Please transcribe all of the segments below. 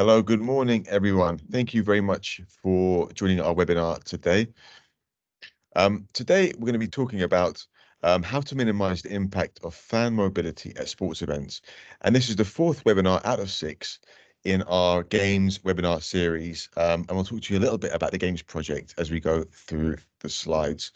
Hello, good morning, everyone. Thank you very much for joining our webinar today. Today, we're going to be talking about how to minimize the impact of fan mobility at sports events. And this is the fourth webinar out of 6 in our Games webinar series. And we'll talk to you a little bit about the Games project as we go through the slides.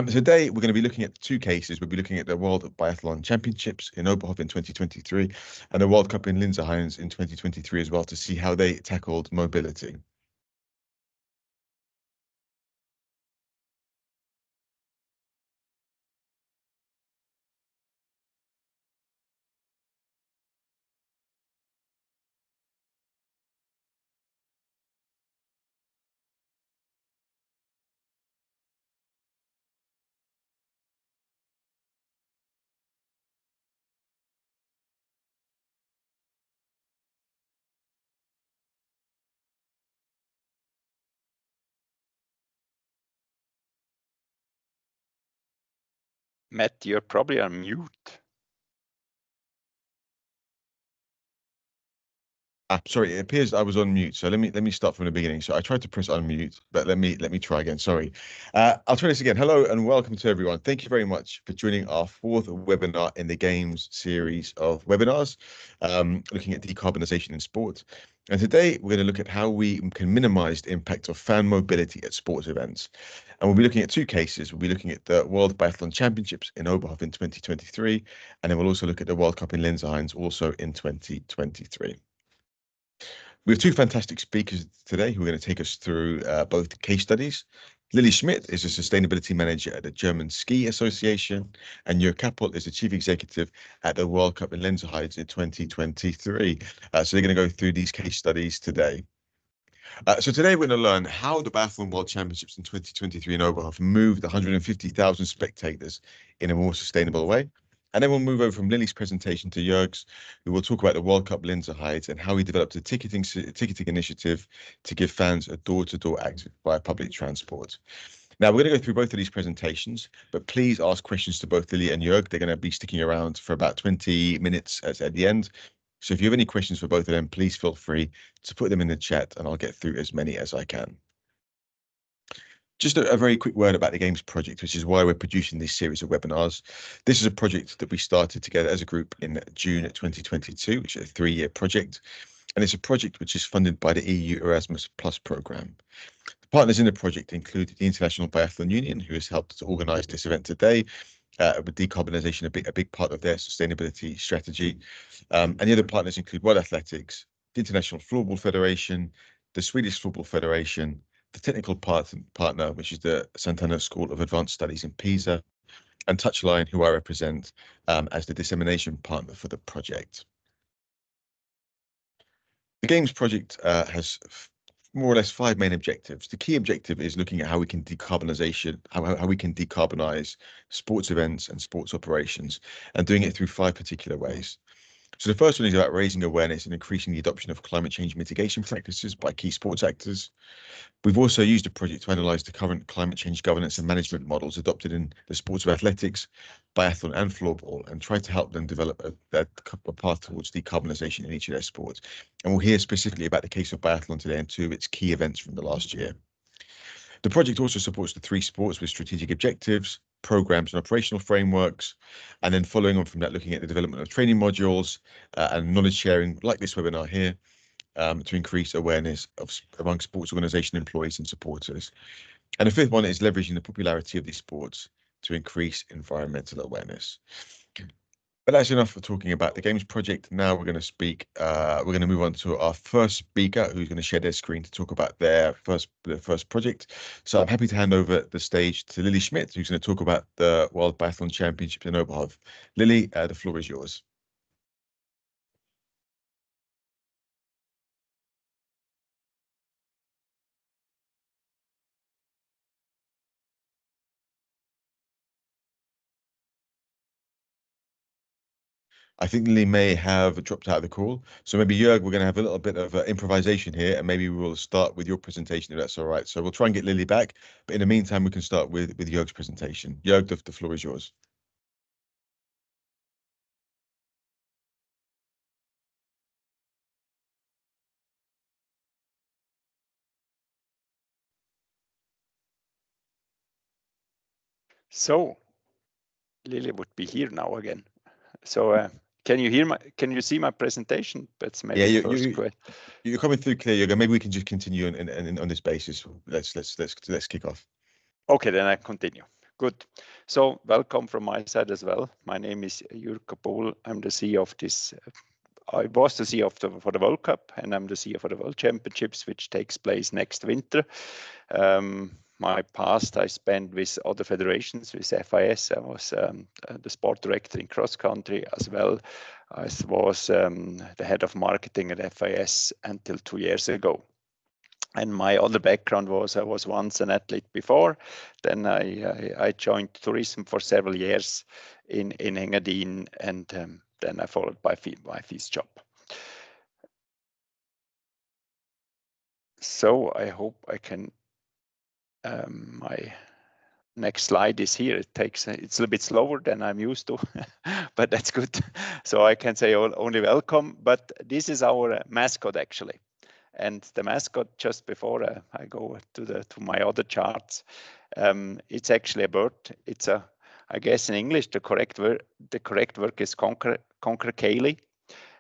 Today, we're going to be looking at 2 cases. We'll be looking at the World Biathlon Championships in Oberhof in 2023 and the World Cup in Lenzerheide in 2023 as well, to see how they tackled mobility. Matt, you're probably on mute. Sorry, it appears I was on mute. So let me start from the beginning. So I tried to press unmute, but let me try again. Sorry. I'll try this again. Hello and welcome to everyone. Thank you very much for joining our 4th webinar in the Games series of webinars, looking at decarbonisation in sport. And today we're going to look at how we can minimize the impact of fan mobility at sports events. And we'll be looking at 2 cases. We'll be looking at the World Biathlon Championships in Oberhof in 2023, and then we'll also look at the World Cup in Lenzerheide also in 2023. We have 2 fantastic speakers today who are going to take us through both case studies. Lily Schmidt is a sustainability manager at the German Ski Association, and Jörg Kappel is the chief executive at the World Cup in Lenzerheide in 2023. So they're going to go through these case studies today. So today we're going to learn how the Biathlon World Championships in 2023 in Oberhof moved 150,000 spectators in a more sustainable way. And then we'll move over from Lily's presentation to Jörg's, who will talk about the World Cup Lenzerheide and how he developed a ticketing initiative to give fans a door-to-door access via public transport. Now, we're going to go through both of these presentations, but please ask questions to both Lily and Jörg. They're going to be sticking around for about 20 minutes at the end. So if you have any questions for both of them, please feel free to put them in the chat and I'll get through as many as I can. Just a very quick word about the Games project, which is why we're producing this series of webinars. This is a project that we started together as a group in June 2022, which is a 3-year project. And it's a project which is funded by the EU Erasmus Plus programme. The partners in the project include the International Biathlon Union, who has helped to organise this event today, with decarbonisation a big part of their sustainability strategy. And the other partners include World Athletics, the International Floorball Federation, the Swedish Floorball Federation, the technical partner, which is the Santana School of Advanced Studies in Pisa, and Touchline, who I represent as the dissemination partner for the project. The Games project has more or less 5 main objectives. The key objective is looking at how we can how we can decarbonize sports events and sports operations, and doing it through 5 particular ways. So the first one is about raising awareness and increasing the adoption of climate change mitigation practices by key sports actors. We've also used the project to analyse the current climate change governance and management models adopted in the sports of athletics, biathlon and floorball, and try to help them develop a path towards decarbonisation in each of their sports. And we'll hear specifically about the case of biathlon today and 2 of its key events from the last year. The project also supports the 3 sports with strategic objectives, programs and operational frameworks, and then following on from that, looking at the development of training modules and knowledge sharing, like this webinar here, to increase awareness among sports organisation employees and supporters. And the 5th one is leveraging the popularity of these sports to increase environmental awareness. But that's enough for talking about the Games project. Now we're going to move on to our first speaker, who's going to share their screen to talk about their first project. So I'm happy to hand over the stage to Lily Schmidt, who's going to talk about the World Biathlon Championship in Oberhof. Lily, the floor is yours. I think Lily may have dropped out of the call. So maybe Jörg, we're going to have a little bit of improvisation here, and maybe we will start with your presentation if that's all right. So we'll try and get Lily back, but in the meantime, we can start with Jörg's presentation. Jörg, the floor is yours. So Lily would be here now again. So can you see my presentation? That's maybe Yeah, the first question. you're coming through clear, Jürgen. Maybe we can just continue on this basis. Let's kick off. Okay, then I continue. Good. So welcome from my side as well. My name is Jürgen Pohl. I'm the CEO of this. I was the CEO for the World Cup, and I'm the CEO for the World Championships, which takes place next winter. My past I spent with other federations, with FIS. I was the sport director in cross country as well. I was the head of marketing at FIS until 2 years ago. And my other background was I was once an athlete before. Then I joined tourism for several years in Engadin, and then I followed by this job. So I hope I can. My next slide is here. It's a little bit slower than I'm used to, but that's good. So I can say only welcome. But this is our mascot actually. And the mascot, just before I go to my other charts, it's actually a bird. It's I guess in English the correct word is conqueror.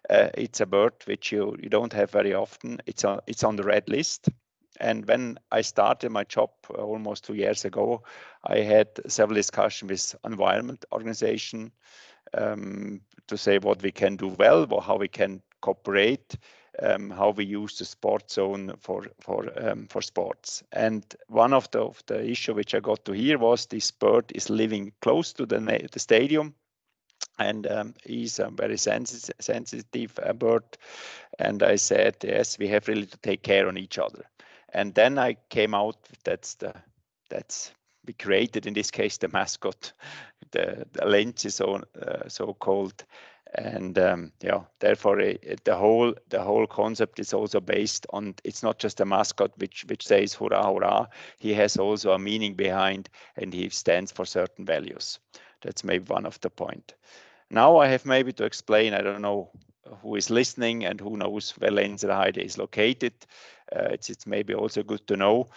It's a bird which you don't have very often. It's on the red list. And when I started my job almost 2 years ago, I had several discussions with environment organization to say what we can do well, or how we can cooperate, how we use the sport zone for sports. And one of the issue which I got to hear was this bird is living close to the stadium, and he's a very sensitive bird. And I said, yes, we have really to take care on each other. And then I came out, we created in this case the mascot, the lens is so called. And therefore the whole concept is also based on, it's not just a mascot which says hurrah hurrah. He has also a meaning behind, and he stands for certain values. That's maybe one of the point. Now I have maybe to explain, I don't know who is listening and who knows where Lenzerheide is located. It's maybe also good to know.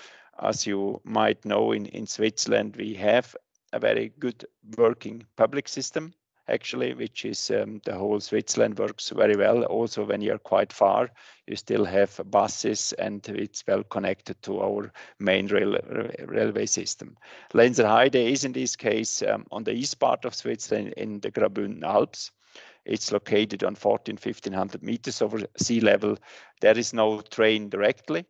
As you might know, in Switzerland, we have a very good working public system, actually, which is the whole Switzerland works very well. Also, when you're quite far, you still have buses, and it's well connected to our main railway system. Lenzerheide is in this case on the east part of Switzerland in the Graubünden Alps. It's located on 1,500 meters over sea level. There is no train directly.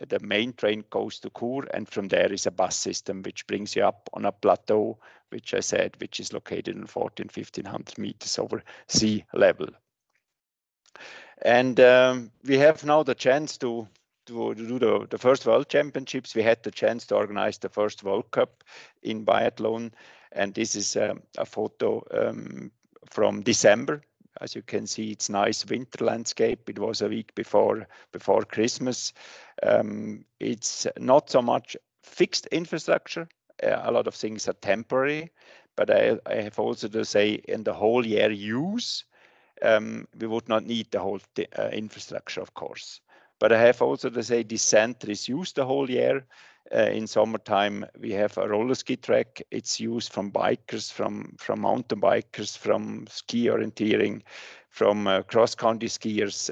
The main train goes to Chur, and from there is a bus system which brings you up on a plateau, which I said, which is located on 1,500 meters over sea level. And we have now the chance to do the first World Championships. We had the chance to organize the first World Cup in biathlon, and this is a photo from December. As you can see, it's nice winter landscape. It was a week before Christmas. It's not so much fixed infrastructure. A lot of things are temporary, but I have also to say in the whole year use, we would not need the whole infrastructure, of course. But I have also to say this center is used the whole year. In summertime, we have a roller ski track. It's used from bikers, from mountain bikers, from ski orienteering, from cross-country skiers.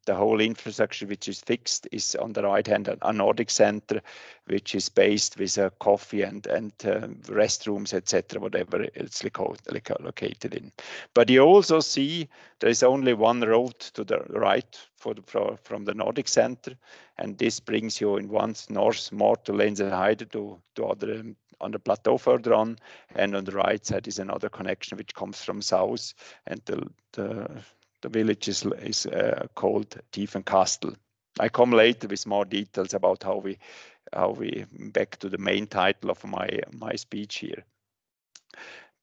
The whole infrastructure which is fixed is on the right hand, a Nordic center, which is based with a coffee and restrooms, etc., whatever it's located in. But you also see there is only one road to the right from the Nordic center, and this brings you in once north more to Lenzerheide to other on the plateau further on, and on the right side is another connection which comes from south, and the village is called Tiefenkastel. I come later with more details about how we back to the main title of my speech here.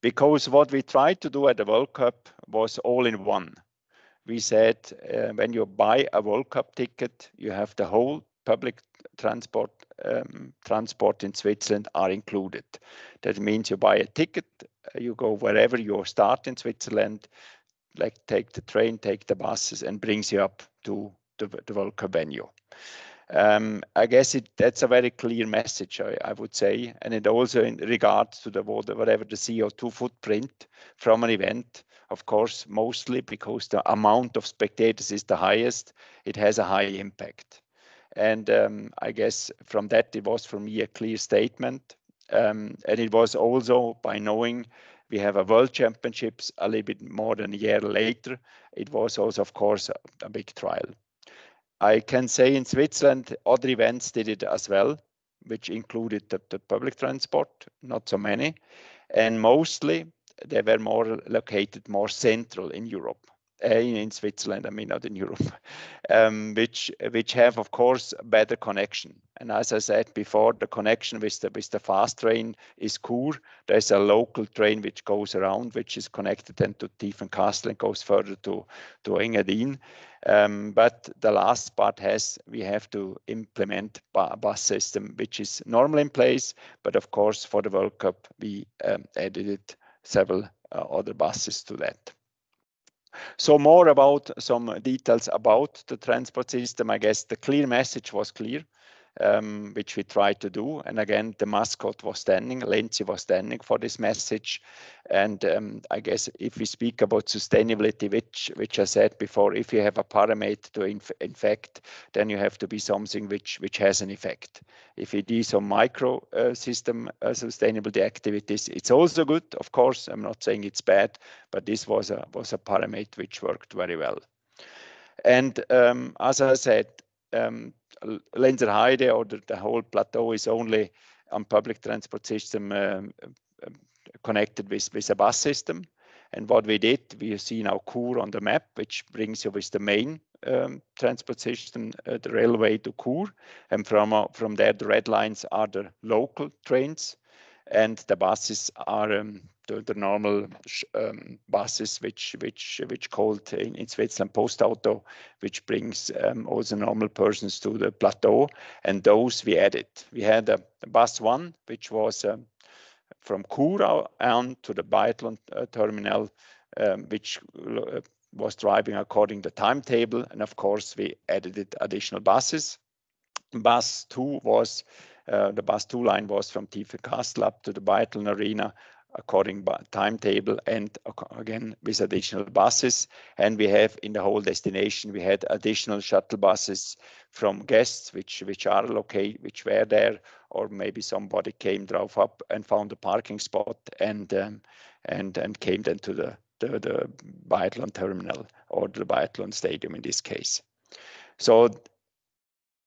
Because what we tried to do at the World Cup was all in one. We said when you buy a World Cup ticket, you have the whole public transport in Switzerland are included. That means you buy a ticket, you go wherever you start in Switzerland, like take the train, take the buses, and brings you up to the World Cup venue. I guess that's a very clear message, I would say, and it also in regards to whatever the CO2 footprint from an event. Of course, mostly because the amount of spectators is the highest, it has a high impact. And I guess from that, it was for me a clear statement. And it was also by knowing we have a World Championships a little bit more than a year later. It was also, of course, a big trial. I can say in Switzerland, other events did it as well, which included the public transport, not so many. And mostly they were more located more central in Europe. In Switzerland, I mean, not in Europe, which have, of course, better connection. And as I said before, the connection with the fast train is Chur. There's a local train which goes around, which is connected then to Tiefencastel and goes further to Engadin. But the last part we have to implement a bus system, which is normally in place. But of course, for the World Cup, we added several other buses to that. So more about some details about the transport system. I guess the clear message was clear, which we tried to do. And again, the mascot was standing, Lenzi was standing for this message. And I guess if we speak about sustainability, which I said before, if you have a parameter to infect, then you have to be something which has an effect. If you do some micro system sustainability activities, it's also good, of course. I'm not saying it's bad, but this was a parameter which worked very well. And as I said, Lenzerheide or the whole plateau is only on public transport system connected with a bus system. And what we did, we see now Chur on the map, which brings you with the main transport system, the railway to Chur. And from there, the red lines are the local trains. And the buses are the normal buses, which called in Switzerland Postauto, which brings also normal persons to the plateau. And those we added. We had a bus 1, which was from Chur on to the Biathlon terminal, which was driving according to the timetable. And of course, we added additional buses. Bus 2 was the bus 2 line was from Tiefencastel up to the Biathlon arena according to timetable, and again with additional buses. And we have in the whole destination, we had additional shuttle buses from guests which are located, which were there, or maybe somebody drove up and found a parking spot and came then to the Biathlon terminal or the Biathlon stadium in this case. So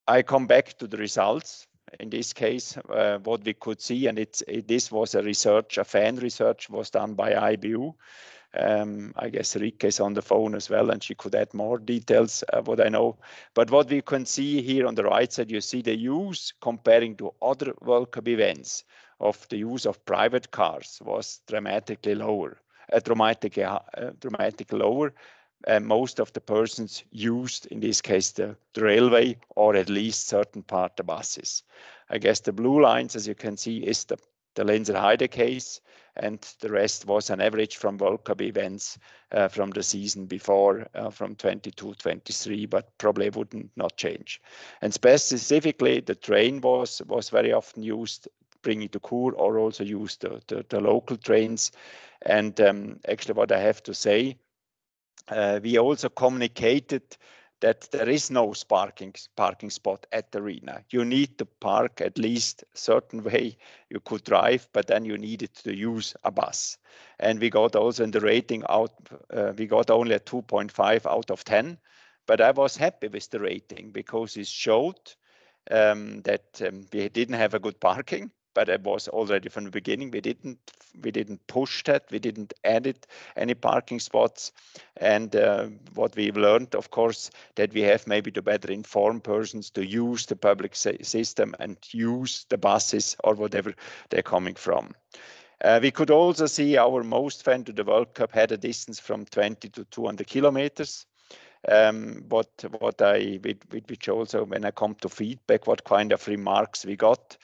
I come back to the results. In this case, what we could see, and this was a fan research was done by IBU. I guess Rika is on the phone as well, and she could add more details, what I know. But what we can see here on the right side, you see the use comparing to other World Cup events of the use of private cars was dramatically lower. Dramatically lower. Most of the persons used, in this case, the railway, or at least certain part the buses. I guess the blue lines, as you can see, is the Lenzerheide case, and the rest was an average from World Cup events from the season before, from 22-23, but probably wouldn't not change. And specifically, the train was very often used, bringing to Chur, or also used the local trains. And actually, what I have to say, we also communicated that there is no parking spot at the arena. You need to park at least a certain way. You could drive, but then you needed to use a bus. And we got also in the rating out, we got only a 2.5 out of 10. But I was happy with the rating because it showed that we didn't have a good parking. But it was already from the beginning. We didn't push that. We didn't add any parking spots. And what we've learned, of course, that we have maybe to better inform persons to use the public system and use the buses or whatever they're coming from. We could also see our most fan to the World Cup had a distance from 20 to 200 kilometers. Which also, when I come to feedback, what kind of remarks we got.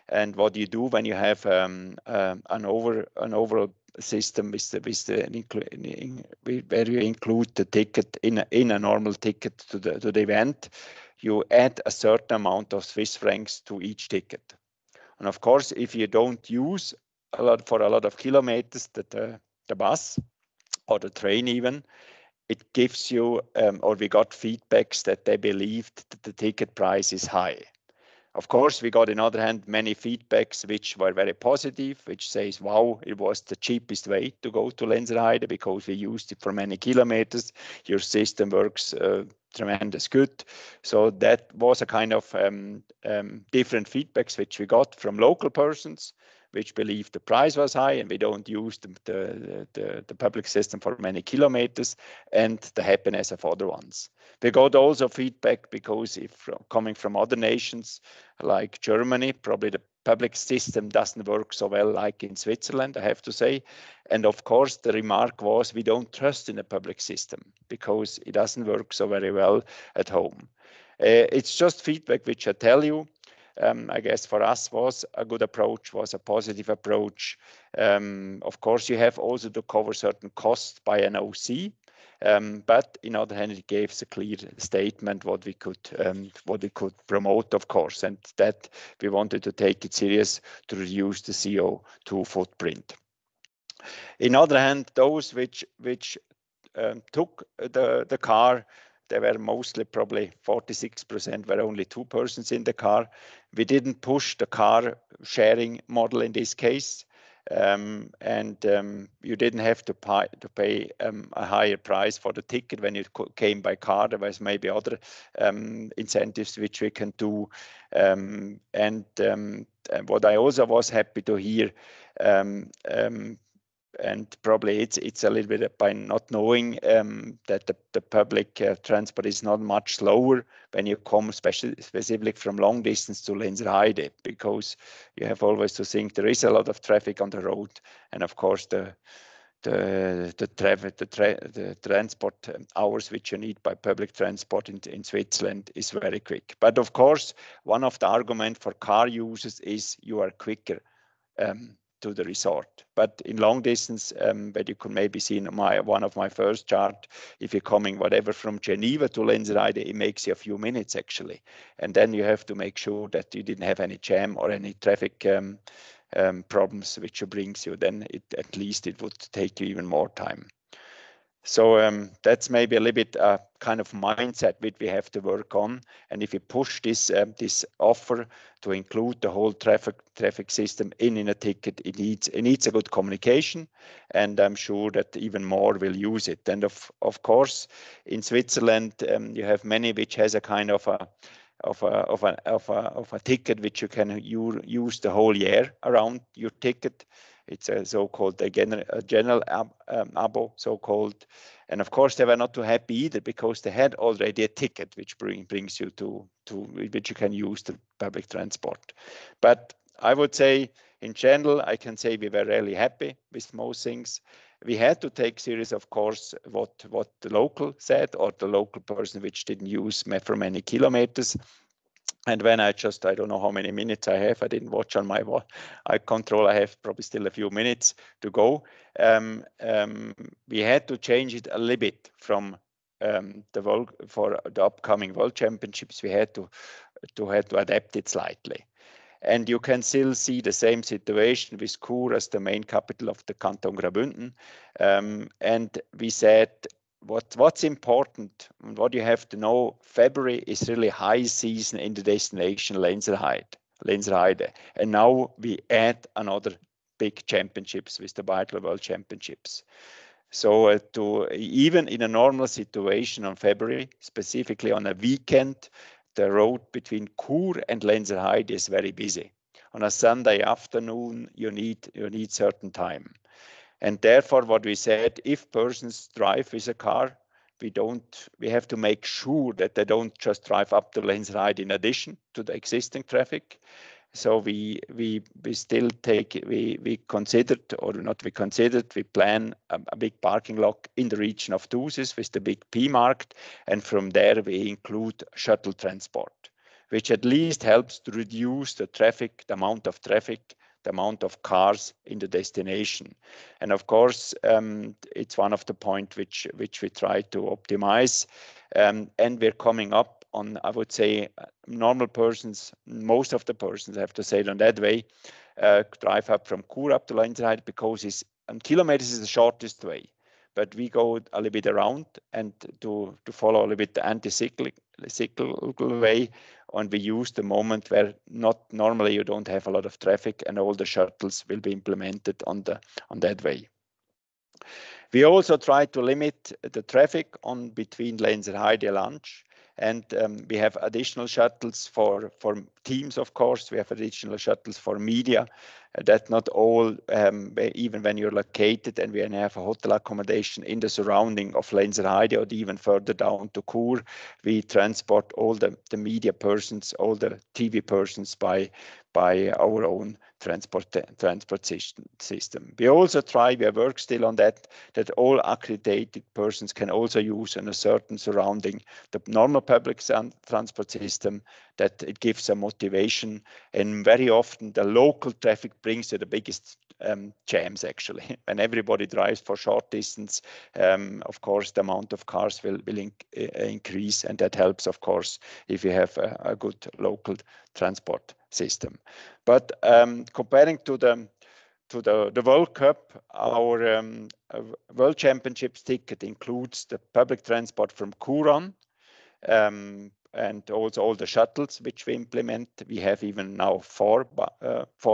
And what you do when you have an overall system where you include the ticket in a normal ticket to the event, you add a certain amount of Swiss francs to each ticket. And of course, if you don't use a lot of kilometers the bus or the train even, it gives you, or we got feedbacks that they believed that the ticket price is high. Of course, we got, on the other hand, many feedbacks which were very positive, which says, wow, it was the cheapest way to go to Lenzerheide because we used it for many kilometers. Your system works tremendous good. So that was a kind of different feedbacks which we got from local persons, which believed the price was high and we don't use the public system for many kilometers, and the happiness of other ones. We got also feedback because if coming from other nations like Germany, probably the public system doesn't work so well like in Switzerland, I have to say. And of course, the remark was we don't trust in the public system because it doesn't work so very well at home. It's just feedback which I tell you. I guess for us was a good approach, was a positive approach. Of course, you have also to cover certain costs by an OC. But on the other hand, it gave a clear statement what we could promote, of course, and that we wanted to take it serious to reduce the CO2 footprint. On the other hand, those which took the car, they were mostly, probably 46% were only 2 persons in the car. We didn't push the car sharing model in this case. You didn't have to pay a higher price for the ticket when you came by car. There was maybe other incentives which we can do. What I also was happy to hear, and probably it's a little bit by not knowing that the public transport is not much slower when you come specifically from long distance to Lenzerheide, because you have always to think there is a lot of traffic on the road, and of course the transport hours which you need by public transport in Switzerland is very quick. But of course, one of the arguments for car users is you are quicker to the resort. But in long distance, but you could maybe see in one of my first chart, if you're coming whatever from Geneva to Lenzerheide, it makes you a few minutes actually. And then you have to make sure that you didn't have any jam or any traffic problems which brings you, then at least it would take you even more time. So that's maybe a little bit a kind of mindset which we have to work on. And if you push this offer to include the whole traffic system in a ticket, it needs a good communication, and I'm sure that even more will use it. And of course, in Switzerland, you have many which has a kind of a ticket which you can use the whole year around your ticket. It's a so-called general abo, so-called. And of course, they were not too happy either because they had already a ticket which brings you to which you can use the public transport. But I would say, in general, I can say we were really happy with most things. We had to take serious, of course, what the local said, or the local person which didn't use for many kilometers. And when I don't know how many minutes I have. I didn't watch on my eye control. I have probably still a few minutes to go. We had to change it a little bit from for the upcoming World Championships. We had to adapt it slightly. And you can still see the same situation with Chur as the main capital of the Canton Graubünden. And we said, what's important, what you have to know, February is really high season in the destination Lenzerheide. And now we add another big championships with the Biathlon World Championships. So even in a normal situation on February, specifically on a weekend, the road between Chur and Lenzerheide is very busy. On a Sunday afternoon, you need certain time. And therefore, what we said, if persons drive with a car, we have to make sure that they don't just drive up to Lenzerheide in addition to the existing traffic. So we plan a big parking lot in the region of Thusis with the big P marked, and from there we include shuttle transport, which at least helps to reduce the amount of traffic, the amount of cars in the destination. And of course, it's one of the points which we try to optimize. And we're coming up on, I would say, normal persons, most of the persons, I have to say it on that way, drive up from Chur up to Lenzerheide, because kilometers is the shortest way. But we go a little bit around and to follow a little bit the anti-cyclical way, and we use the moment where not normally you don't have a lot of traffic, and all the shuttles will be implemented on that way. We also try to limit the traffic on between Lenzerheide and Lunch, and we have additional shuttles for teams, of course. We have additional shuttles for media. That not all, even when you're located and we have a hotel accommodation in the surrounding of Lenzerheide or even further down to Chur, we transport all the media persons, all the TV persons by our own transport system. We also we work still on that all accredited persons can also use in a certain surrounding the normal public transport system, that it gives a motivation, and very often the local traffic brings to the biggest jams actually. When everybody drives for short distance, of course the amount of cars will increase, and that helps, of course, if you have a good local transport system. But comparing to the World Cup, our World Championships ticket includes the public transport from Chur on, and also all the shuttles which we implement. We have even now four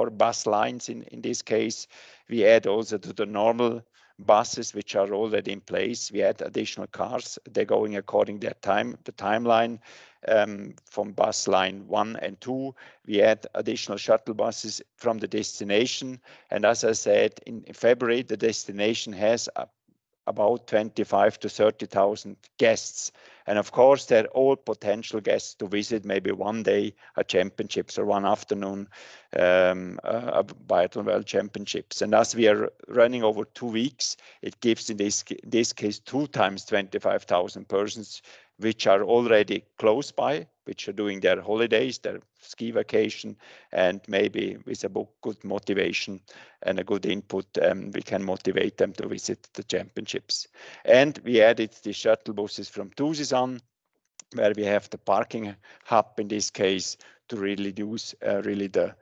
bus lines in this case. We add also to the normal buses which are already in place. We add additional cars. They're going according to the timeline from bus line 1 and 2. We add additional shuttle buses from the destination. And as I said, in February, the destination has about 25 to 30,000 guests. And of course, they're all potential guests to visit maybe one day a championships or one afternoon a Biathlon World Championships. And as we are running over 2 weeks, it gives in this case 2 times 25,000 persons, which are already close by, which are doing their holidays, their ski vacation, and maybe with a good motivation and a good input, we can motivate them to visit the championships. And we added the shuttle buses from Tucson, where we have the parking hub in this case, to really reduce really the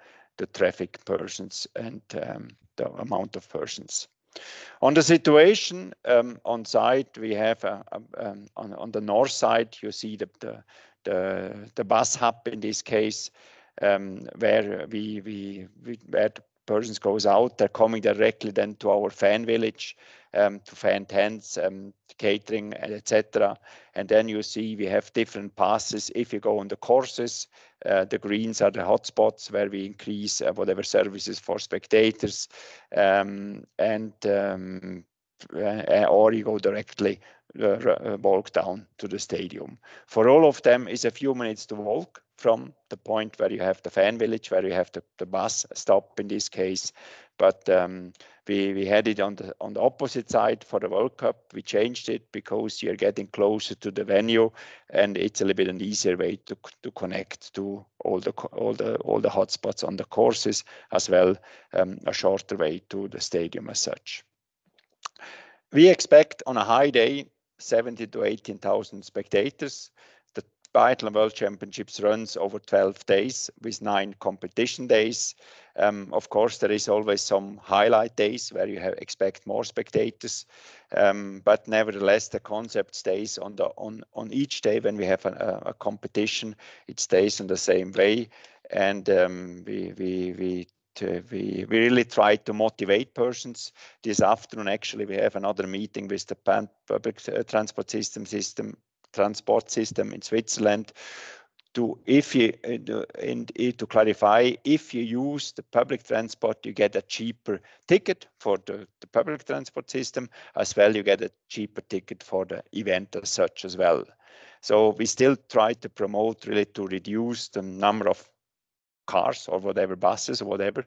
traffic persons and the amount of persons. On the situation on site, we have on the north side, you see the bus hub in this case, where where the persons goes out. They're coming directly then to our fan village, to fan tents, catering, etc. And then you see we have different passes. If you go on the courses, the greens are the hotspots where we increase whatever services for spectators, or you go directly walk down to the stadium. For all of them, is a few minutes to walk from the point where you have the fan village, where you have the bus stop in this case. But we had it on the opposite side for the World Cup. We changed it because you're getting closer to the venue, and it's a little bit an easier way to connect to all the hotspots on the courses, as well a shorter way to the stadium as such. We expect on a high day 70 to 18,000 spectators. The Biathlon World Championships runs over 12 days with 9 competition days. Of course, there is always some highlight days where you expect more spectators, but nevertheless, the concept stays on each day when we have a competition. It stays in the same way, and we really try to motivate persons. This afternoon, actually, we have another meeting with the public transport system in Switzerland to clarify, if you use the public transport, you get a cheaper ticket for the public transport system, as well you get a cheaper ticket for the event as such as well. So we still try to promote really to reduce the number of cars or whatever, buses or whatever.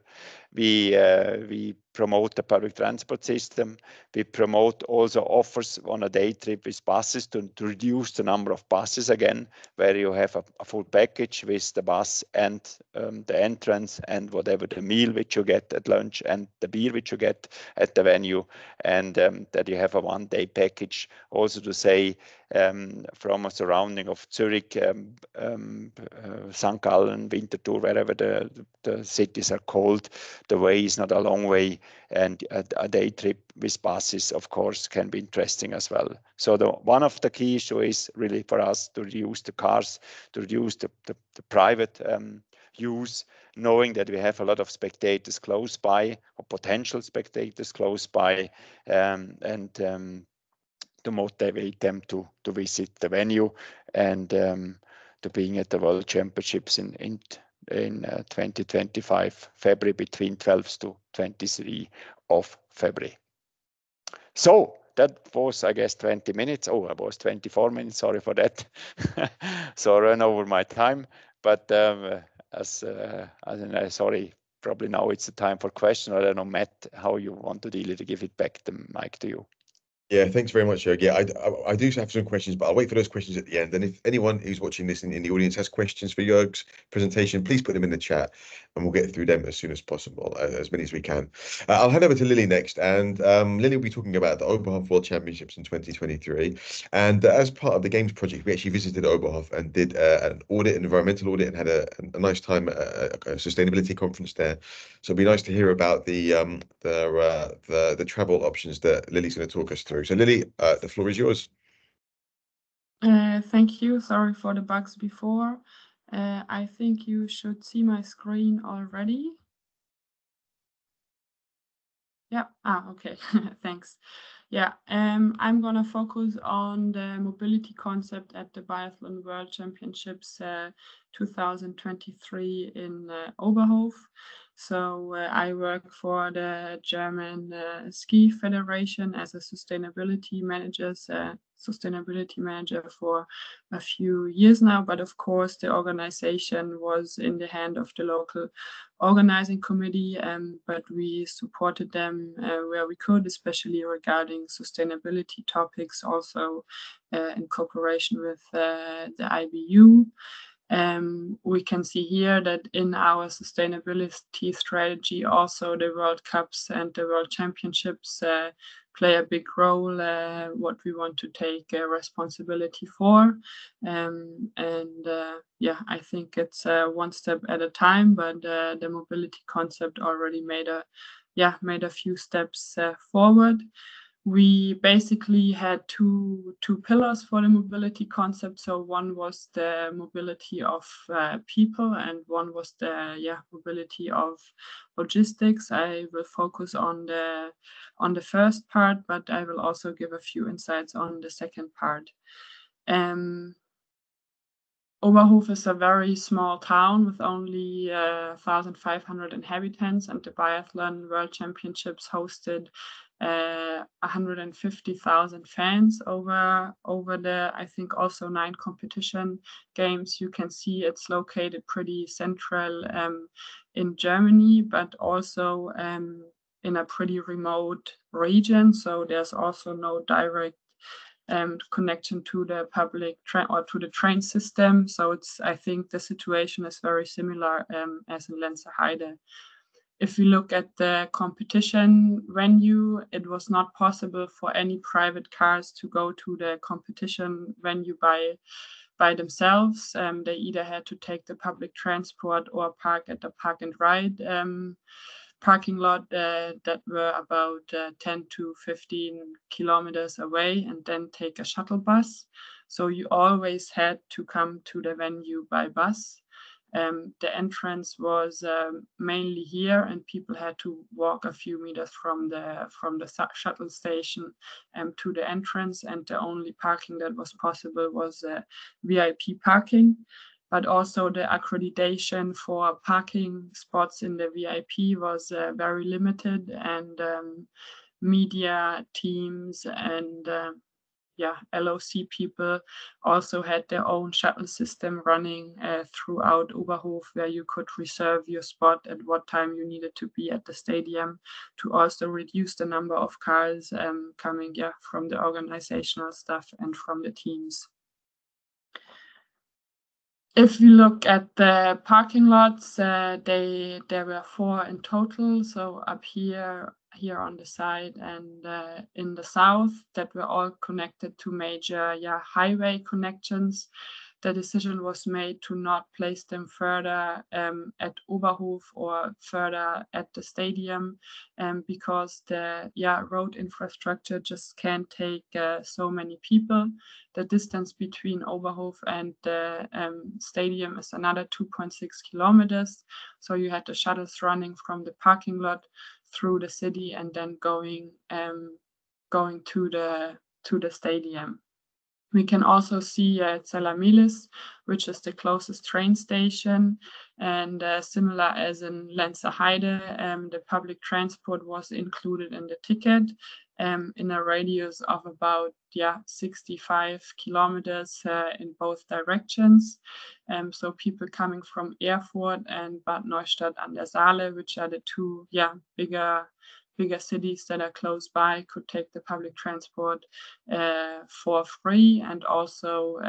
We promote the public transport system. We promote also offers on a day trip with buses to reduce the number of buses again, where you have a full package with the bus and the entrance and whatever the meal which you get at lunch and the beer which you get at the venue, and that you have a one-day package. Also to say from a surrounding of Zurich, St. Gallen, Winterthur, wherever the cities are called, the way is not a long way, and a day trip with buses, of course, can be interesting as well. So one of the key issues is really for us to reduce the cars, to reduce the private use, knowing that we have a lot of spectators close by, or potential spectators close by, and to motivate them to visit the venue and to being at the World Championships in 2025 February, between 12th to 23 of February. So that was, I guess, 20 minutes. Oh, it was 24 minutes. Sorry for that. So I ran over my time. But sorry, probably now it's the time for questions. I don't know, Matt, how you want to deal it. Give it back the mic to you. Yeah, thanks very much, Jörg. Yeah, I do have some questions, but I'll wait for those questions at the end. And if anyone who's watching this in the audience has questions for Jörg's presentation, please put them in the chat and we'll get through them as soon as possible, as many as we can. I'll hand over to Lily next. And Lily will be talking about the Oberhof World Championships in 2023. And as part of the Games project, we actually visited Oberhof and did an audit, an environmental audit, and had a nice time at a sustainability conference there. So it'd be nice to hear about the travel options that Lily's going to talk us through. So Lily, the floor is yours. Thank you. Sorry for the bugs before. I think you should see my screen already. Yeah. Okay. Thanks. Yeah. I'm gonna focus on the mobility concept at the Biathlon World Championships 2023 in Oberhof. So I work for the German Ski Federation as a sustainability manager for a few years now. But of course, the organization was in the hand of the local organizing committee, but we supported them where we could, especially regarding sustainability topics, also in cooperation with the IBU. We can see here that in our sustainability strategy, also the World Cups and the World Championships play a big role, what we want to take responsibility for. Yeah, I think it's one step at a time, but the mobility concept already made a few steps forward. We basically had two pillars for the mobility concept. So one was the mobility of people, and one was the mobility of logistics. I will focus on the first part, but I will also give a few insights on the second part. Oberhof is a very small town with only 1,500 inhabitants, and the Biathlon World Championships hosted 150,000 fans over the, I think, also 9 competition games. You can see it's located pretty central in Germany, but also in a pretty remote region. So there's also no direct connection to the public train or to the train system. So I think the situation is very similar as in Lenzerheide. If we look at the competition venue, it was not possible for any private cars to go to the competition venue by themselves. They either had to take the public transport or park at the park and ride parking lot that were about 10 to 15 kilometers away, and then take a shuttle bus. So you always had to come to the venue by bus. The entrance was mainly here, and people had to walk a few meters from the shuttle station to the entrance, and the only parking that was possible was VIP parking. But also the accreditation for parking spots in the VIP was very limited, and media teams and LOC people also had their own shuttle system running throughout Oberhof, where you could reserve your spot at what time you needed to be at the stadium, to also reduce the number of cars coming from the organizational stuff and from the teams. If we look at the parking lots, there were 4 in total. So up here on the side and in the south, that were all connected to major highway connections. The decision was made to not place them further at Oberhof or further at the stadium because the road infrastructure just can't take so many people. The distance between Oberhof and the stadium is another 2.6 kilometers. So you had the shuttles running from the parking lot through the city and then going to the stadium. We can also see Zellermilis, which is the closest train station, and similar as in Lenzerheide, the public transport was included in the ticket in a radius of about 65 kilometers in both directions. So people coming from Erfurt and Bad Neustadt an der Saale, which are the two bigger cities that are close by, could take the public transport for free, and also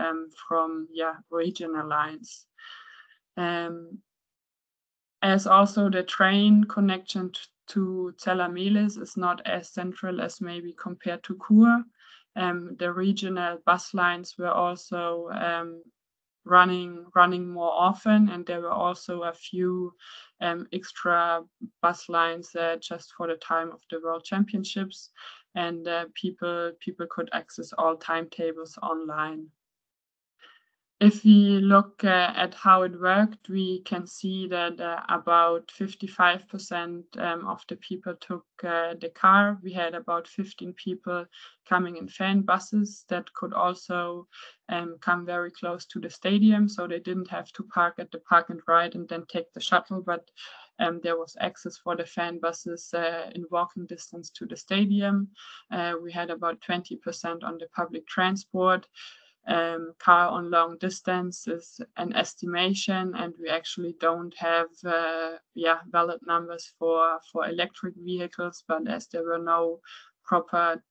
from regional lines. As also the train connection to Zellermilis is not as central as maybe compared to Chur. The regional bus lines were also running more often, and there were also a few extra bus lines just for the time of the World Championships, and people could access all timetables online. If we look at how it worked, we can see that about 55% of the people took the car. We had about 15 people coming in fan buses that could also come very close to the stadium, so they didn't have to park at the park and ride and then take the shuttle, but there was access for the fan buses in walking distance to the stadium. We had about 20% on the public transport. Car on long distance is an estimation, and we actually don't have valid numbers for electric vehicles, but as there were no proper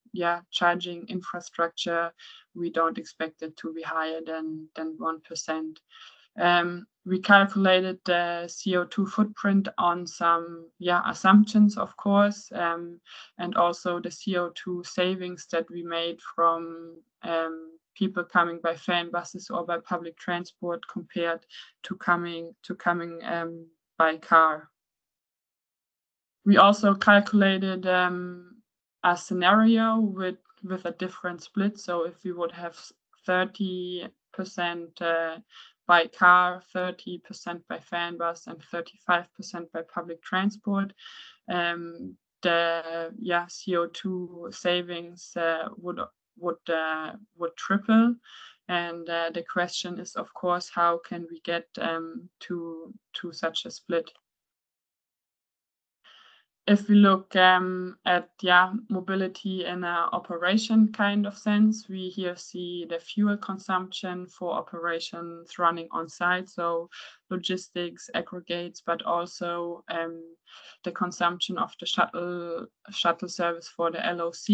charging infrastructure, we don't expect it to be higher than 1%. We calculated the CO2 footprint on some assumptions, of course, and also the CO2 savings that we made from people coming by fan buses or by public transport compared to coming by car. We also calculated a scenario with a different split. So if we would have 30% by car, 30% by fan bus, and 35% by public transport, the CO2 savings would triple. And the question is, of course, how can we get to such a split? If we look at mobility in an operation kind of sense, we here see the fuel consumption for operations running on site, so logistics, aggregates, but also the consumption of the shuttle service for the LOC.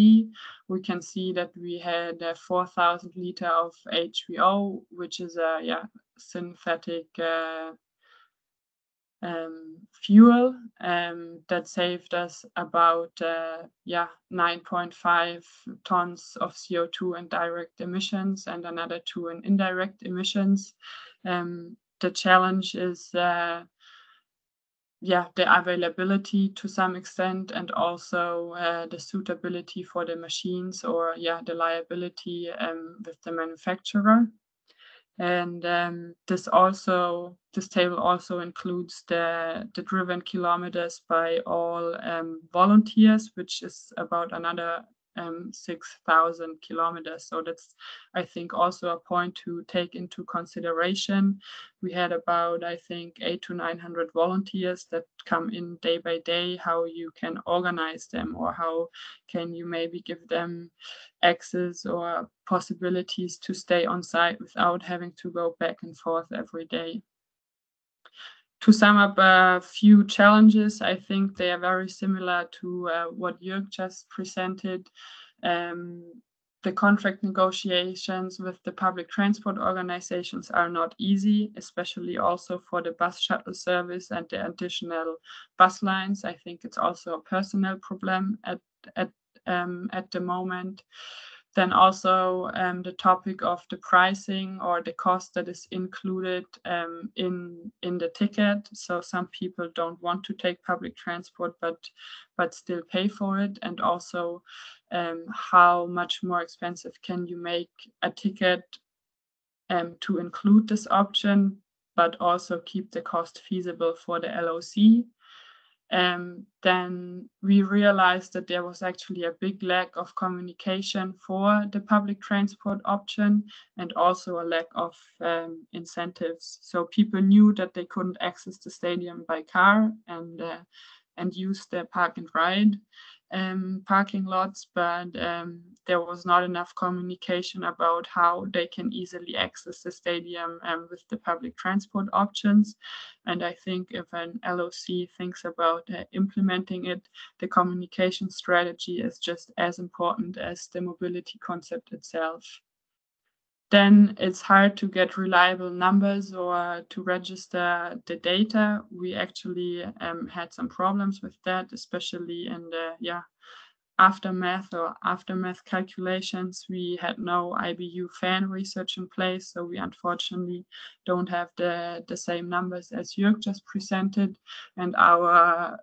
We can see that we had 4,000 liters of HVO, which is a synthetic fuel that saved us about 9.5 tons of CO2 in direct emissions and another 2 in indirect emissions. The challenge is the availability to some extent, and also the suitability for the machines, or the liability with the manufacturer. And this table also includes the driven kilometers by all volunteers, which is about another 6,000 kilometers. So that's, I think, also a point to take into consideration. We had about, I think, 800 to 900 volunteers that come in day by day, how you can organize them, or how can you maybe give them access or possibilities to stay on site without having to go back and forth every day. To sum up a few challenges, I think they are very similar to what Jörg just presented. The contract negotiations with the public transport organizations are not easy, especially also for the bus shuttle service and the additional bus lines. I think it's also a personnel problem at the moment. Then also the topic of the pricing or the cost that is included in the ticket. So some people don't want to take public transport, but still pay for it. And also how much more expensive can you make a ticket to include this option, but also keep the cost feasible for the LOC. Then we realized that there was actually a big lack of communication for the public transport option, and also a lack of incentives. So people knew that they couldn't access the stadium by car and use the park and ride parking lots, but there was not enough communication about how they can easily access the stadium with the public transport options. And I think if an LOC thinks about implementing it, the communication strategy is just as important as the mobility concept itself. Then it's hard to get reliable numbers or to register the data. We actually had some problems with that, especially in the aftermath calculations. We had no IBU fan research in place, so we unfortunately don't have the same numbers as Jörg just presented. And our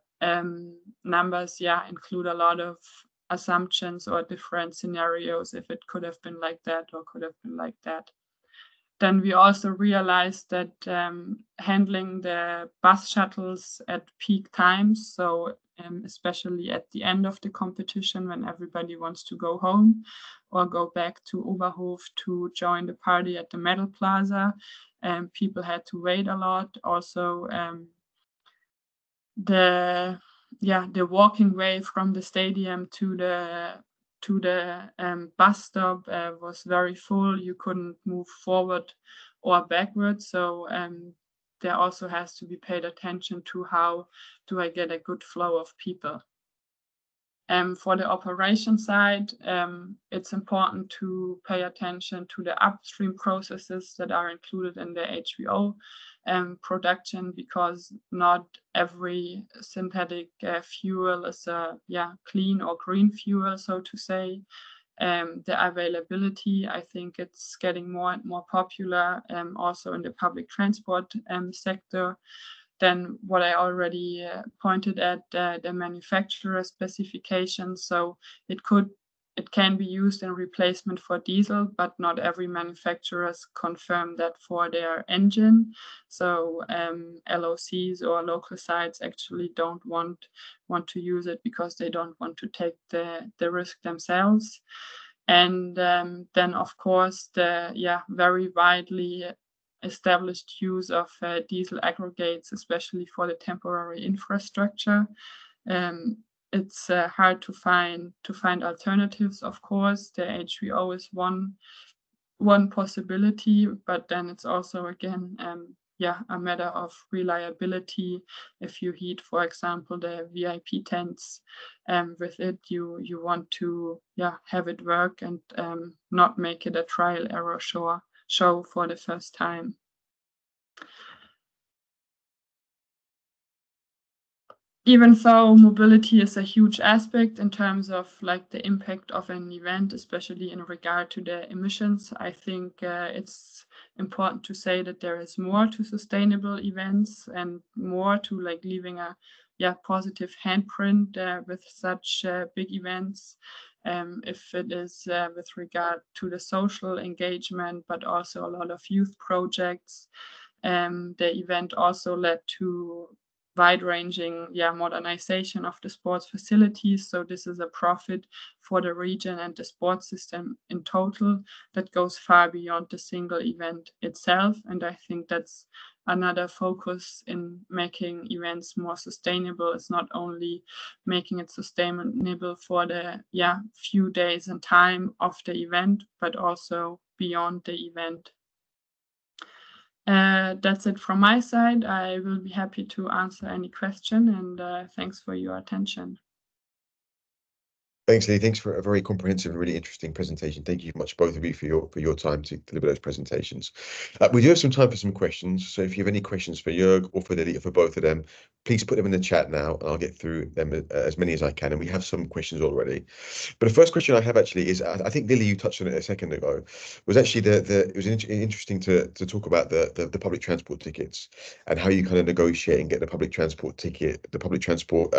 numbers, include a lot of assumptions or different scenarios, if it could have been like that or could have been like that. Then we also realized that handling the bus shuttles at peak times, so especially at the end of the competition when everybody wants to go home or go back to Oberhof to join the party at the Medal Plaza, people had to wait a lot. Also, the walking way from the stadium to the bus stop was very full. You couldn't move forward or backwards. So there also has to be paid attention to how do I get a good flow of people. For the operation side, it's important to pay attention to the upstream processes that are included in the HVO production, because not every synthetic fuel is a clean or green fuel, so to say. The availability, I think it's getting more and more popular also in the public transport sector. Then what I already pointed at, the manufacturer specifications. So it can be used in replacement for diesel, but not every manufacturers confirm that for their engine. So LOCs or local sites actually don't want to use it because they don't want to take the risk themselves. And then of course the very widely established use of diesel aggregates, especially for the temporary infrastructure. It's hard to find alternatives. Of course, the HVO is one possibility, but then it's also again a matter of reliability. If you heat, for example, the VIP tents with it, you want to have it work and not make it a trial error show for the first time. Even though mobility is a huge aspect in terms of like the impact of an event, especially in regard to the emissions, I think it's important to say that there is more to sustainable events and more to like leaving a positive handprint with such big events. If it is with regard to the social engagement, but also a lot of youth projects. The event also led to wide-ranging modernization of the sports facilities. So this is a profit for the region and the sports system in total that goes far beyond the single event itself. And I think that's another focus in making events more sustainable. It's not only making it sustainable for the few days and time of the event, but also beyond the event. That's it from my side. I will be happy to answer any question, and thanks for your attention. Thanks, Lee. Thanks for a very comprehensive and really interesting presentation. Thank you much, both of you, for your time to deliver those presentations. We do have some time for some questions. So if you have any questions for Jörg or for Lily or for both of them, please put them in the chat now, and I'll get through them as many as I can. And we have some questions already. But the first question I have actually is, I think Lily, you touched on it a second ago, was actually it was interesting to talk about the public transport tickets and how you kind of negotiate and get the public transport ticket, the public transport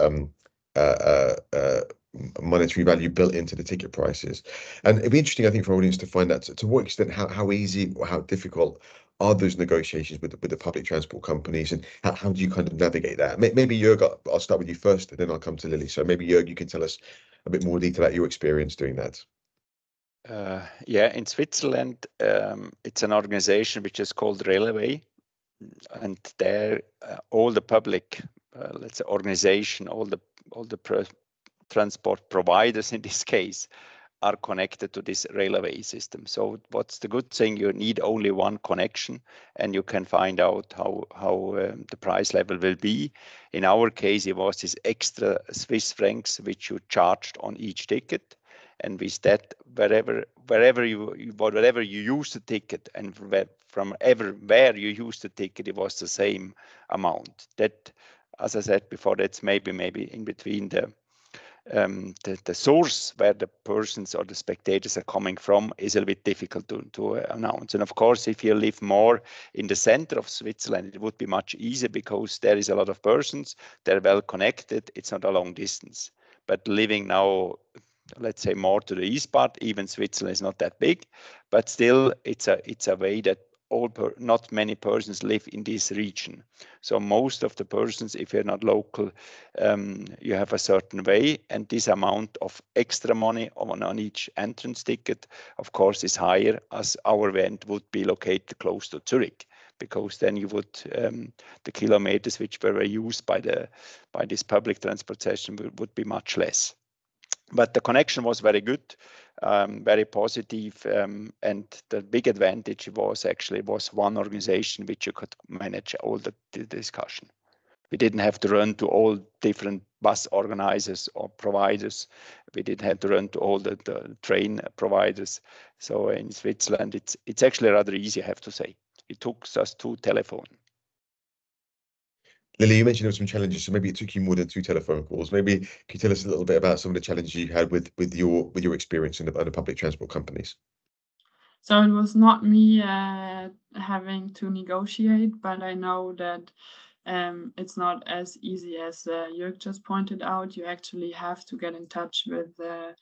monetary value built into the ticket prices. And it'd be interesting, I think, for our audience to find out to what extent, how easy or how difficult are those negotiations with the public transport companies, and how do you kind of navigate that? Maybe Jörg, I'll start with you first, and then I'll come to Lily. So maybe Jörg, you can tell us a bit more detail about your experience doing that. In Switzerland, it's an organization which is called Railway, and there all the public, let's say, organization, all the transport providers in this case are connected to this railway system. So what's the good thing? You need only one connection, and you can find out how the price level will be. In our case, it was this extra Swiss francs which you charged on each ticket, and with that, wherever you use the ticket, and from everywhere you use the ticket, it was the same amount. That, as I said before, that's maybe in between the source where the persons or the spectators are coming from is a little bit difficult to announce. And of course, if you live more in the center of Switzerland, it would be much easier because there is a lot of persons, they're well connected, it's not a long distance. But living now, let's say, more to the east part, even Switzerland is not that big, but still it's a way that not many persons live in this region. So most of the persons, if you're not local, you have a certain way, and this amount of extra money on each entrance ticket, of course, is higher, as our event would be located close to Zurich, because then you would the kilometers which were used by this public transportation would be much less. But the connection was very good, very positive, and the big advantage was one organization which you could manage all the discussion. We didn't have to run to all different bus organizers or providers. We didn't have to run to all the train providers. So in Switzerland, it's actually rather easy, I have to say. It took us 2 telephones. Lily, you mentioned there were some challenges, so maybe it took you more than 2 telephone calls. Maybe can you tell us a little bit about some of the challenges you had with your experience in the public transport companies? So it was not me having to negotiate, but I know that it's not as easy as Jörg just pointed out. You actually have to get in touch with the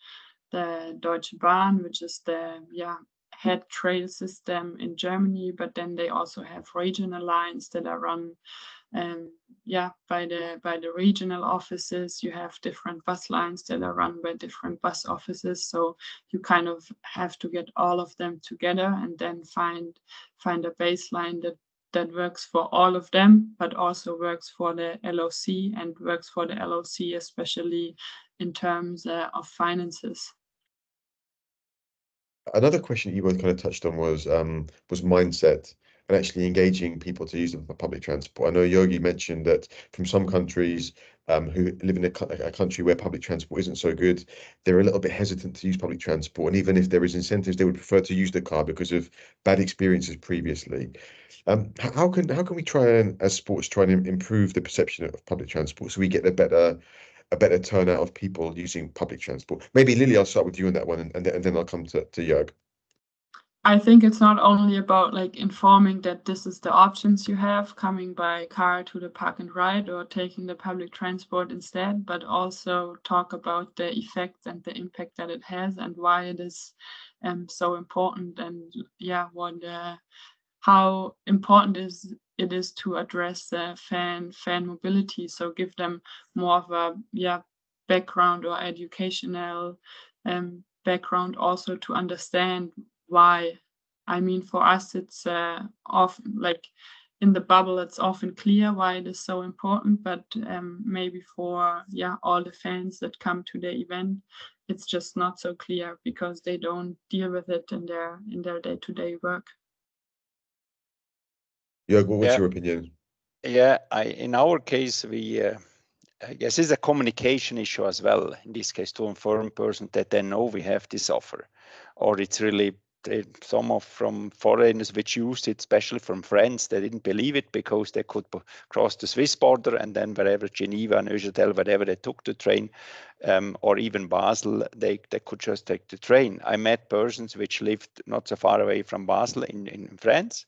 Deutsche Bahn, which is the head trail system in Germany, but then they also have regional lines that are run by the regional offices. You have different bus lines that are run by different bus offices, so you kind of have to get all of them together and then find a baseline that works for all of them, but also works for the LOC and works for the LOC, especially in terms of finances. Another question you both kind of touched on was mindset and actually engaging people to use the public transport. I know Yogi mentioned that from some countries who live in a country where public transport isn't so good, they're a little bit hesitant to use public transport. And even if there is incentives, they would prefer to use the car because of bad experiences previously. How can we as sports try and improve the perception of public transport so we get a better turnout of people using public transport? Maybe Lily, I'll start with you on that one, and then I'll come to Jörg. I think it's not only about informing that this is the options you have, coming by car to the park and ride or taking the public transport instead, but also talk about the effects and the impact that it has and why it is so important, and how important it is to address fan mobility, so give them more of a background or educational background, also to understand why. I mean, for us, it's often like in the bubble, it's often clear why it is so important, but maybe for all the fans that come to the event, it's just not so clear because they don't deal with it in their day-to-day work. Jörg, what's your opinion? Yeah, in our case, I guess it's a communication issue as well, in this case, to inform person that they know we have this offer, or it's really some from foreigners which used it, especially from France, they didn't believe it because they could cross the Swiss border and then wherever, Geneva, Neuchâtel, whatever, they took the train, or even Basel, they could just take the train. I met persons which lived not so far away from Basel in France.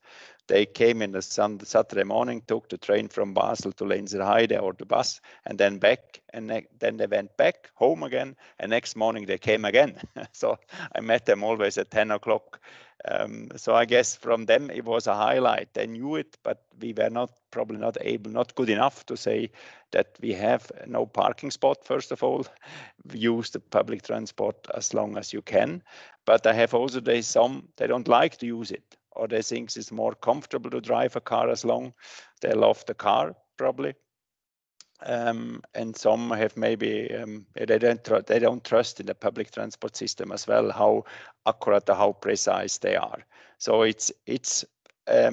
They came in the Saturday morning, took the train from Basel to Lenzerheide or the bus, and then back, and then they went back home again, and next morning they came again. So I met them always at 10 o'clock. So I guess from them it was a highlight. They knew it, but we were probably not good enough to say that we have no parking spot. First of all, use the public transport as long as you can. But I have also they don't like to use it, or they think it's more comfortable to drive a car as long. They love the car probably. And some have maybe they don't trust in the public transport system as well, how accurate or how precise they are. So it's a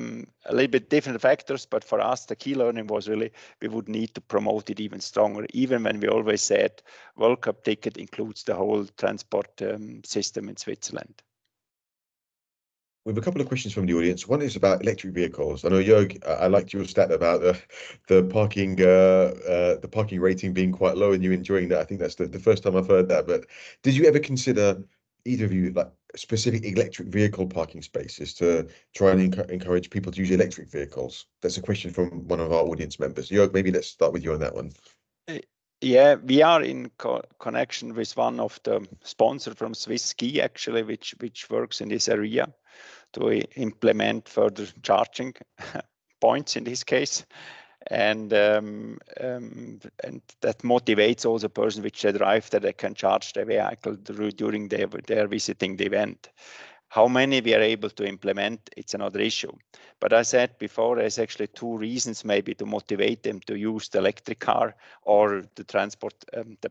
little bit different factors, but for us the key learning was really we would need to promote it even stronger, even when we always said World Cup ticket includes the whole transport system in Switzerland. We have a couple of questions from the audience. One is about electric vehicles. I know, Jörg, I liked your stat about the parking rating being quite low and you enjoying that. I think that's the first time I've heard that. But did you ever consider, either of you, like specific electric vehicle parking spaces to try and encourage people to use electric vehicles? That's a question from one of our audience members. Jörg, maybe let's start with you on that one. Yeah, we are in connection with one of the sponsors from Swiss Ski, actually, which works in this area to implement further charging points in this case, and that motivates also person which they drive that they can charge their vehicle during their visiting the event. How many we are able to implement, it's another issue. But I said before, there's actually two reasons maybe to motivate them to use the electric car or the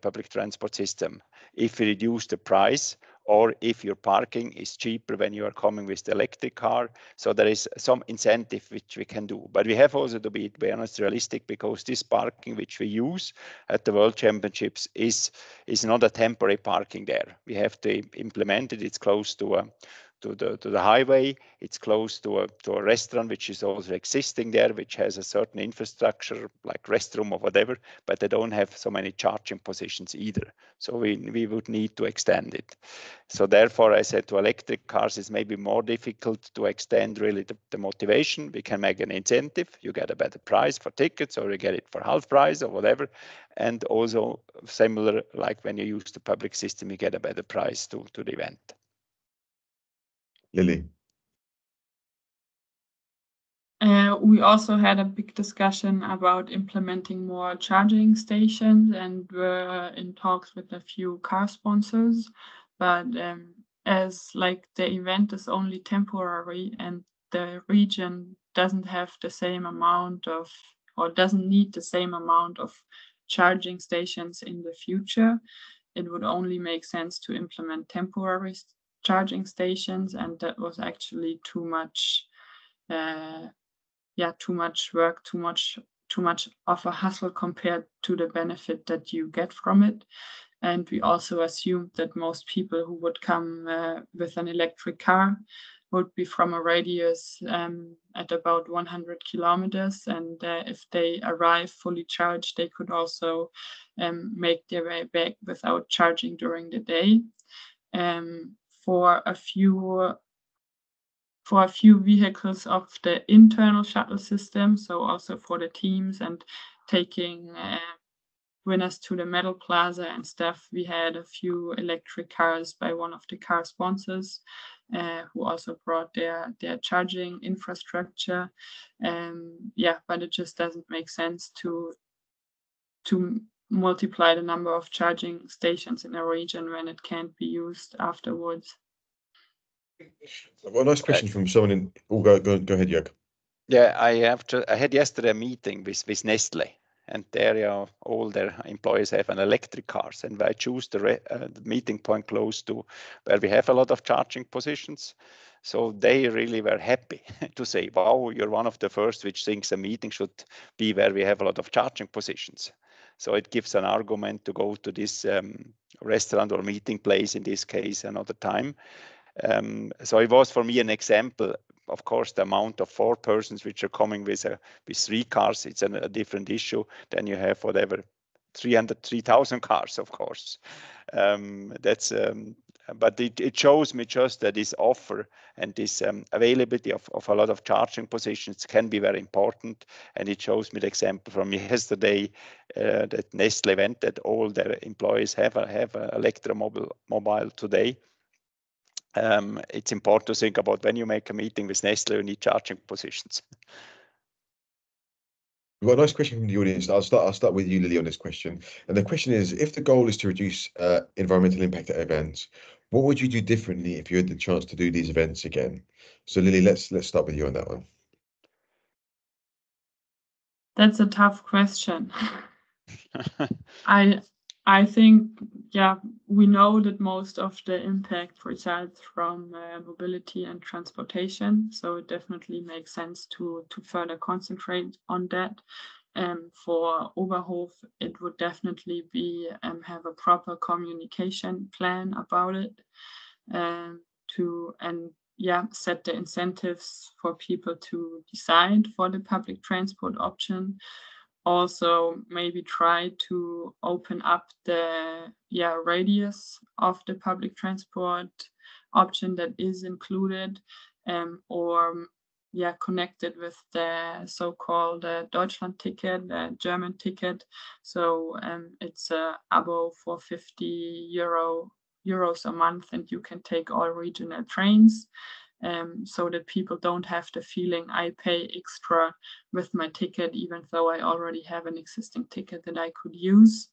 public transport system. If you reduce the price, or if your parking is cheaper when you are coming with the electric car. So there is some incentive which we can do. But we have also to be honest, realistic, because this parking which we use at the World Championships is not a temporary parking there. We have to implement it. It's close to the highway. It's close to a restaurant which is also existing there, which has a certain infrastructure like restroom or whatever, but they don't have so many charging positions either. So we would need to extend it. So therefore, I said to electric cars, it's maybe more difficult to extend really the motivation. We can make an incentive. You get a better price for tickets, or you get it for half price or whatever. And also similar, like when you use the public system, you get a better price to the event. Lily. We also had a big discussion about implementing more charging stations, and we're in talks with a few car sponsors. But as like the event is only temporary and the region doesn't have the same amount of, or doesn't need the same amount of charging stations in the future, it would only make sense to implement temporary charging stations, and that was actually too much work, too much of a hassle compared to the benefit that you get from it. And we also assumed that most people who would come with an electric car would be from a radius at about 100 kilometers, and if they arrive fully charged, they could also make their way back without charging during the day. For a few vehicles of the internal shuttle system, so also for the teams and taking winners to the medal plaza and stuff, we had a few electric cars by one of the car sponsors. who also brought their charging infrastructure. Yeah, but it just doesn't make sense to multiply the number of charging stations in a region when it can't be used afterwards. Well, a nice question from someone in. Oh, go ahead, Jörg. Yeah, I had yesterday a meeting with Nestle, and there all their employees have an electric cars, and I choose the meeting point close to where we have a lot of charging positions. So they really were happy to say, wow, you're one of the first which thinks a meeting should be where we have a lot of charging positions. So it gives an argument to go to this restaurant or meeting place, in this case, another time. So it was for me an example. Of course, the amount of 4 persons which are coming with 3 cars, it's a different issue. Then you have whatever 3,000 cars, of course. But it shows me just that this offer and this availability of a lot of charging positions can be very important. And it shows me the example from yesterday that Nestle went, that all their employees have a electromobile today. It's important to think about when you make a meeting with Nestle, you need charging positions. We've got a nice question from the audience. I'll start with you, Lily, on this question. And the question is, if the goal is to reduce environmental impact at events, what would you do differently if you had the chance to do these events again? So Lily, let's start with you on that one. That's a tough question. I think, yeah, we know that most of the impact results from mobility and transportation. So it definitely makes sense to further concentrate on that. For Oberhof, it would definitely be have a proper communication plan about it, set the incentives for people to decide for the public transport option. Also, maybe try to open up the radius of the public transport option that is included, or connected with the so-called Deutschland ticket, the German ticket. So it's a abo for 50 euros a month, and you can take all regional trains. So that people don't have the feeling I pay extra with my ticket, even though I already have an existing ticket that I could use.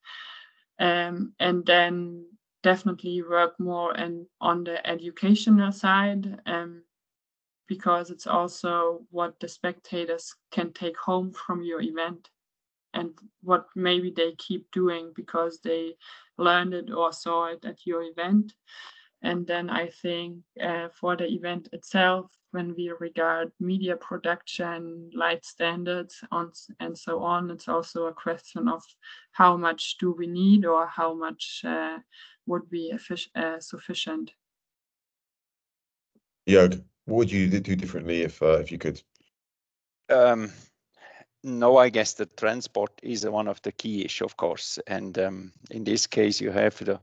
And then definitely work more on the educational side, because it's also what the spectators can take home from your event, and what maybe they keep doing because they learned it or saw it at your event. And then I think for the event itself, when we regard media production, light standards, and so on, it's also a question of how much do we need, or how much would be sufficient. Jörg, what would you do differently if you could? No, I guess the transport is one of the key issues, of course. And in this case, you have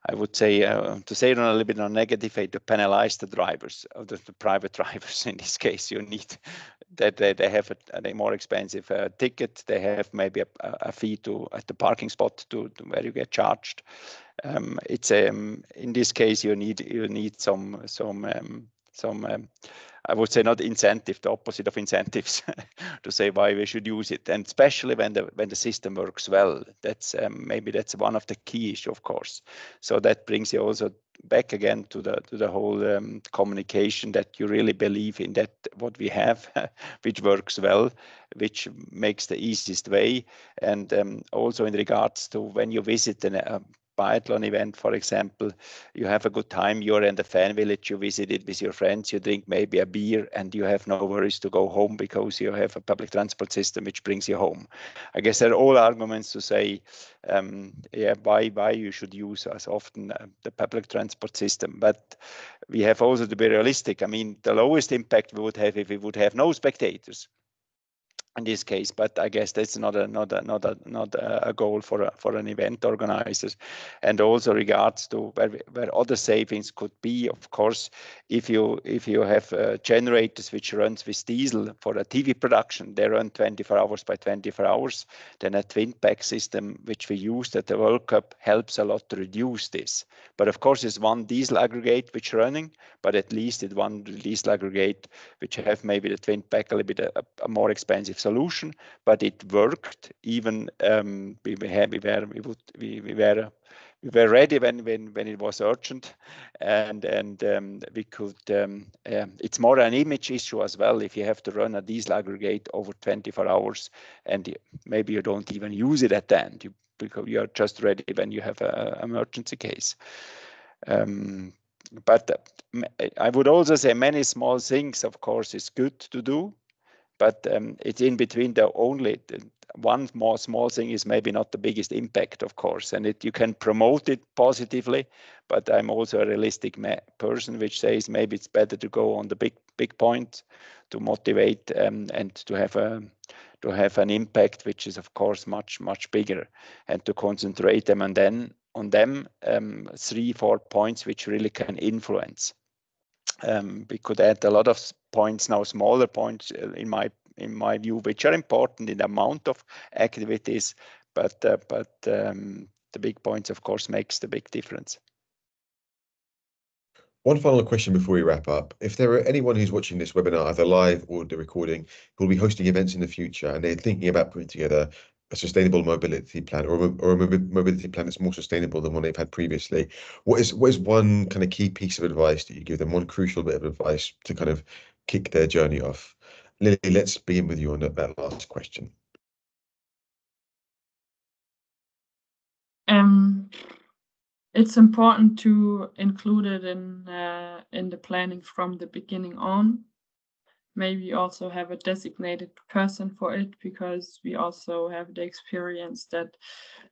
I would say, to say it on a little bit on a negative way, to penalize the drivers, the private drivers. In this case, you need that they have a more expensive ticket. They have maybe a fee at the parking spot to where you get charged. It's in this case, you need some I would say not incentive, the opposite of incentives, to say why we should use it, and especially when the system works well. That's maybe that's one of the key issues, of course. So that brings you also back again to the whole communication, that you really believe in that what we have, which works well, which makes the easiest way, and also in regards to when you visit a biathlon event, for example, you have a good time, you're in the fan village, you visit it with your friends, you drink maybe a beer, and you have no worries to go home because you have a public transport system which brings you home. I guess there are all arguments to say, why you should use as often the public transport system. But we have also to be realistic. I mean, the lowest impact we would have if we would have no spectators. in this case, but I guess that's not a goal for an event organizers. And also regards to where other savings could be, of course, if you have generators which runs with diesel for a TV production, they run 24 hours by 24 hours. Then a twin pack system which we used at the World Cup helps a lot to reduce this. But of course, it's one diesel aggregate which running, but at least it's one diesel aggregate which have maybe the twin pack a little bit a more expensive solution, but it worked. Even we were ready when it was urgent, and we could. It's more an image issue as well. If you have to run a diesel aggregate over 24 hours, and maybe you don't even use it at the end, because you are just ready when you have an emergency case. But I would also say many small things, of course, is good to do, but it's in between. One more small thing is maybe not the biggest impact, of course, and you can promote it positively, but I'm also a realistic person which says maybe it's better to go on the big point to motivate and to have an impact which is, of course, much bigger, and to concentrate them and then on them 3-4 points which really can influence. We could add a lot of points now, smaller points in my view, which are important in the amount of activities, but the big points, of course, makes the big difference. One final question before we wrap up. If there are anyone who's watching this webinar, either live or the recording, who will be hosting events in the future and they're thinking about putting together a sustainable mobility plan, or a mobility plan that's more sustainable than one they've had previously, what is one kind of key piece of advice that you give them, one crucial bit of advice to kind of kick their journey off? Lily, let's begin with you on that last question. It's important to include it in the planning from the beginning on. Maybe also have a designated person for it, because we also have the experience that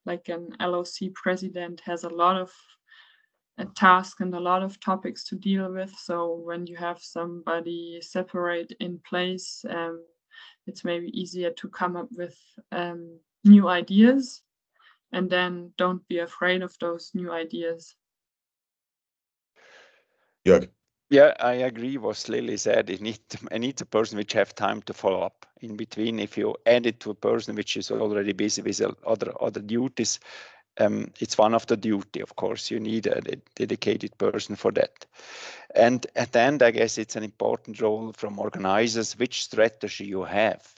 like an LOC president has a lot of tasks and a lot of topics to deal with. So when you have somebody separate in place, it's maybe easier to come up with new ideas. And then don't be afraid of those new ideas. Jörg. Yeah, I agree what Lily said. It needs a person which have time to follow up in between. If you add it to a person which is already busy with other duties, it's one of the duty. Of course, you need a dedicated person for that. And at the end, I guess it's an important role from organizers which strategy you have.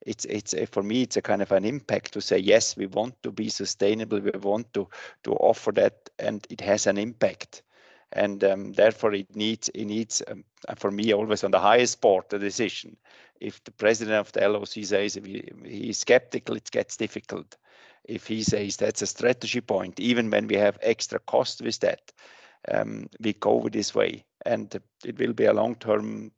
It's for me, it's a kind of an impact to say, yes, we want to be sustainable, we want to offer that, and it has an impact. And therefore it needs for me, always on the highest board, the decision. If the president of the LOC says he's skeptical, it gets difficult. If he says that's a strategy point, even when we have extra cost with that, we go with this way, and it will be a long-term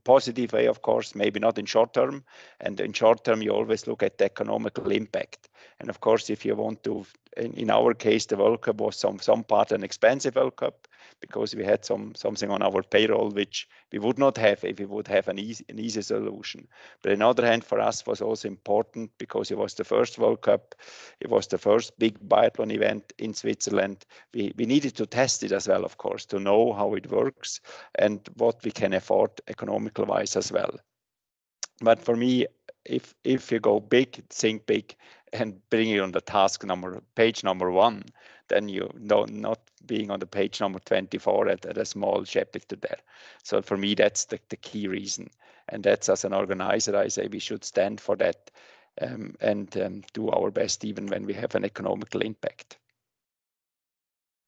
positive way, of course, maybe not in short term. And in short term, you always look at the economical impact. And of course, if you want to, in our case, the World Cup was some part an expensive World Cup, because we had something on our payroll which we would not have if we would have an easy solution. But on the other hand, for us was also important because it was the first World Cup. It was the first big biathlon event in Switzerland. We needed to test it as well, of course, to know how it works and what we can afford economical wise as well. But for me, if you go big, think big, and bring it on the page number 1, then you know, not being on the page number 24 at a small chapter there. So for me, that's the key reason. And that's, as an organizer, I say we should stand for that and do our best even when we have an economical impact.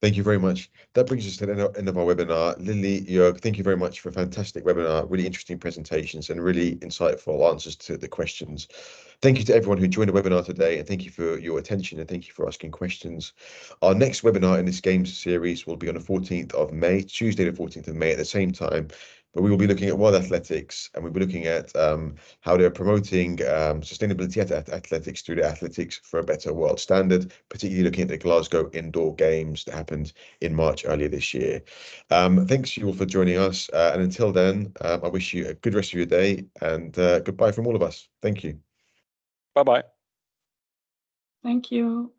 Thank you very much. That brings us to the end of our webinar. Lily, Jörg, thank you very much for a fantastic webinar, really interesting presentations and really insightful answers to the questions. Thank you to everyone who joined the webinar today, and thank you for your attention, and thank you for asking questions. Our next webinar in this Games series will be on the 14th of May, Tuesday the 14th of May at the same time. But we will be looking at world athletics, and we'll be looking at how they're promoting sustainability at athletics through the Athletics for a Better World Standard, particularly looking at the Glasgow Indoor Games that happened in March earlier this year. Thanks you all for joining us. And until then, I wish you a good rest of your day, and goodbye from all of us. Thank you. Bye-bye. Thank you.